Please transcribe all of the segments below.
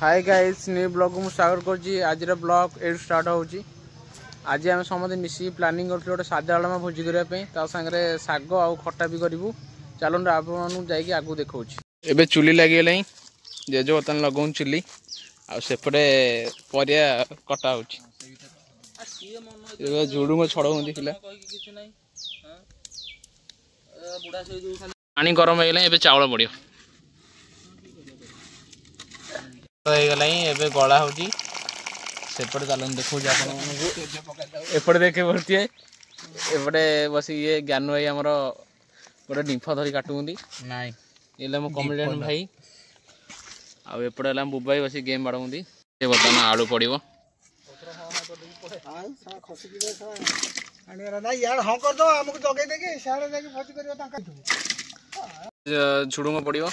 Hi guys new blog को स्वागत करुँची। आज ब्लॉग ए स्टार्ट होची। आज आम समस्त मिसिक प्लानिंग कर गोटे सादा आलमा भोजी करने सागे शाग आउ खटा भी करूँ। चलते आप जाकि आगू देखा एबे चुली लगे जेज बर्तन लगाऊँ चुली आसेपटे परिया कटा हो झुड़ुंग छड़ाऊँ पिला पानी गरम हो गला। चाउल पड़ो एबे गला हो सेपटे चलन देखो एपटे देखे भरती है एपटे बस ये ज्ञान भाई आमर गोटे डिंफ धरी काटुंदी नाई ये मो कमेडियन भाई आउपटे बुबाई बस गेम बाड़ती बर्तमान आलू पड़ो झुड़ुंग पड़ो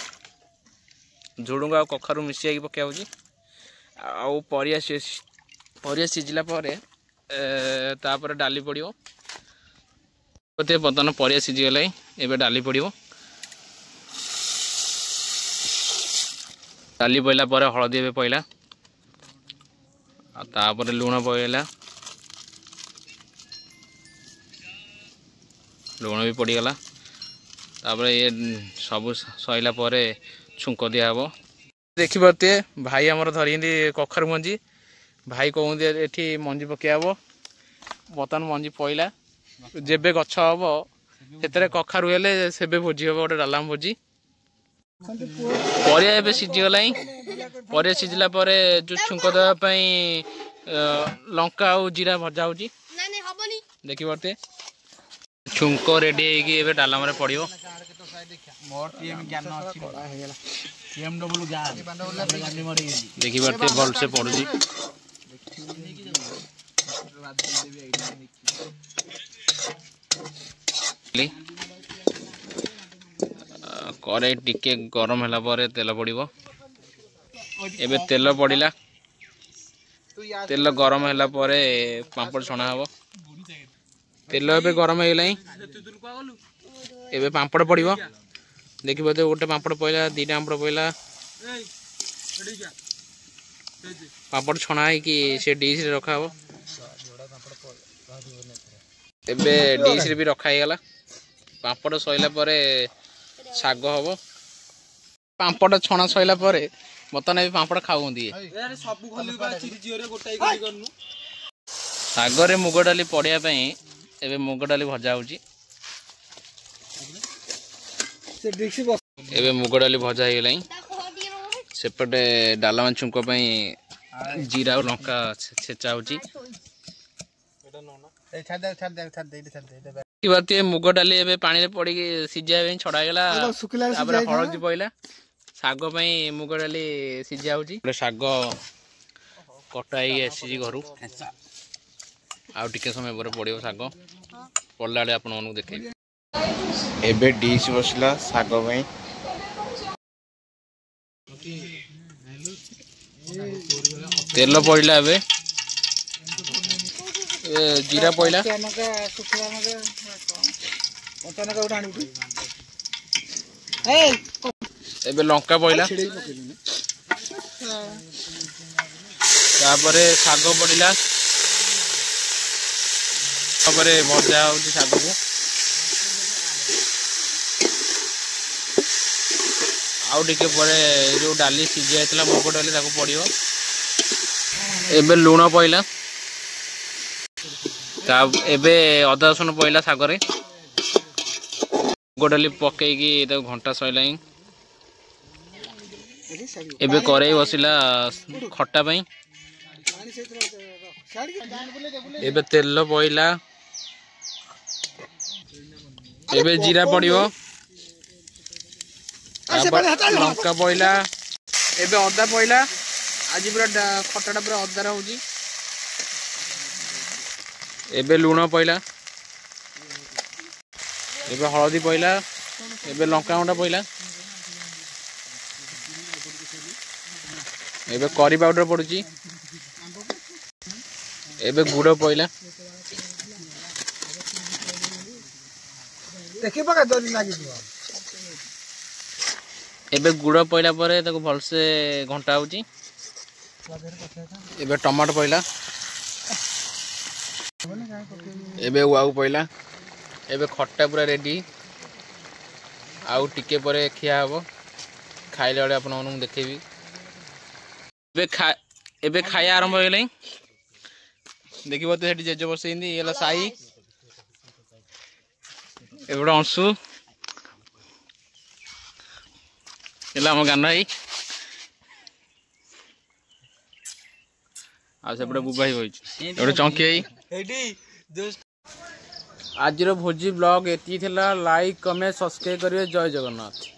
झुड़ुंग आ कखारू मिसाई पकाऊ आउ परिया सिझला तापर डाली पड़ो बर्तमान परिया सिझीगला एबे डाली पड़ो डाली पड़ला पर हलदी एबे पड़ला तापर लुण पड़ला लुण भी पड़गला तापर ये सब सैला पर छुंक दिया हम देखी पारे भाई आमर धरी कखारू मंजी भाई कहते एठी मंजी पकड़ बर्तमान मंजी पड़ा जेबे गछ हम से कखारू हेले सेबे भोजी हम गोटे डालाम भोजी परिया एबे सिझीगला परिया सिझला जो छुंक देवाई लंका और जीरा भजा हो देखी पारे छुंक रेडी होगी डालाम पड़ो देखी पारे भल से पड़ुची कड़े टिके गरम होला पर तेल पड़ो एबे तेल पड़ला तेल गरम होला पर पांपड़ छणा हम तेल एबे गरम हो गला एबे पांपड़ पड़ो देखी पारे गोटे पांपड़ पड़ा दीटा पांपड़ पड़ा पापड़ छणा कि से डिश रे रखा हो एबे डिश रे भी रखा गला पापड़ सैला पर शाग हम पापड़ छणा सैला पर बर्तमान भी पापड़ खाऊ शाग मुग डाली पड़िया एबे मुग डाली भजा हो एबे मुग डाली भजा हो सेपटे डालमा छुंक जीरा और लंका छेचा हो मुग डाली एबे पानी रे पड़ी सिझा छड़ागला हलदी पड़ला शाग मुग डाली सिझा हो शाग कटा आसी घर आउ टिके समय पर पड़ो शाग पड़ला बेले आपण देखे एबे डिश बसला शाग तेल पड़ला एबे जीरा पड़ला एबे लंका पड़ला तापरे शाग पड़ला तापरे भजा हो शाग को आउ टिके परे जो डाली सिझी जाता मुग डाली पड़ो एबे लुण पड़ला एबे अदा रसुण पड़ला शागरे मुग डाली पकईकी घंटा सैला एबे कड़ाई बसिला खटा पाई एबे तेल पड़ला एबे जीरा पड़ो लंका पड़ला एबे अदा पड़ला आज पूरा खटाटा पूरा अदार हो एबे लुण पड़ला एबे हलदी पड़ला एबे लंका गुंडा पड़ला एबे करी पाउडर पड़ुची एबे गुड़ पड़ला देखि पका जल्दी लागि एबे गुड़ पइला परे ताको भलसे घंटा होची। एबे टमाटो पइला, एबे वाउ पइला, एबे खट्टा पूरा रेडी। आउ टिके परे खिया हबो, खाइले बेले आपन मनू देखेबी। एबे खाया आरंभ हो गेलै। देखिबो तो हेटी जेजे बसैंदी एला साई, एबे अंशु एला हम गाना भाई आ सेपटे बुबाई होइछ एबे चंकी भाई। आज भोजी ब्लॉग एती थिला। लाइक कमेंट सब्सक्राइब करिए। जय जगन्नाथ।